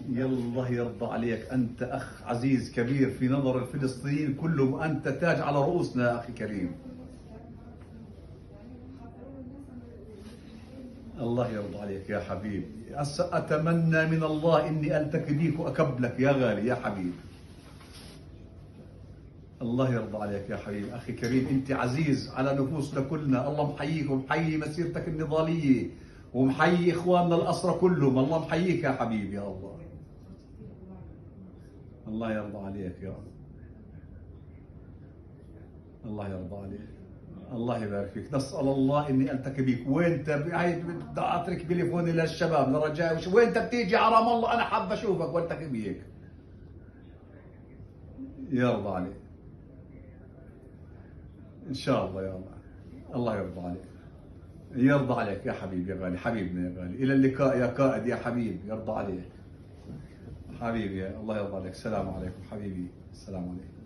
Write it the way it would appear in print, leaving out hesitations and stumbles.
يلا يرضى عليك، أنت أخ عزيز كبير في نظر الفلسطينيين كلهم، وأنت تاج على رؤوسنا يا أخي كريم. الله يرضى عليك يا حبيبي. أتمنى من الله إني ألتقي بيك وأكبلك يا غالي يا حبيبي. الله يرضى عليك يا حبيبي أخي كريم، أنت عزيز على نفوسنا كلنا. الله محييك ومحيي مسيرتك النضالية، ومحيي إخواننا الأسرى كلهم. الله محييك يا حبيبي يا الله. الله يرضى عليك يا الله. الله يرضى عليك. الله يبارك فيك. نسأل الله إني ألتقي بك. وين أنت؟ بدي أترك تليفوني للشباب لرجاء. وين أنت بتيجي على رام الله؟ أنا حاب أشوفك وألتقي بيك. يرضى عليك إن شاء الله يا الله. الله يرضى عليك. يرضى عليك يا حبيبي يا غالي، حبيبنا يا غالي. إلى اللقاء يا قائد يا حبيبي. يرضى عليك حبيبي. الله يرضى عليك. السلام عليكم حبيبي. السلام عليكم.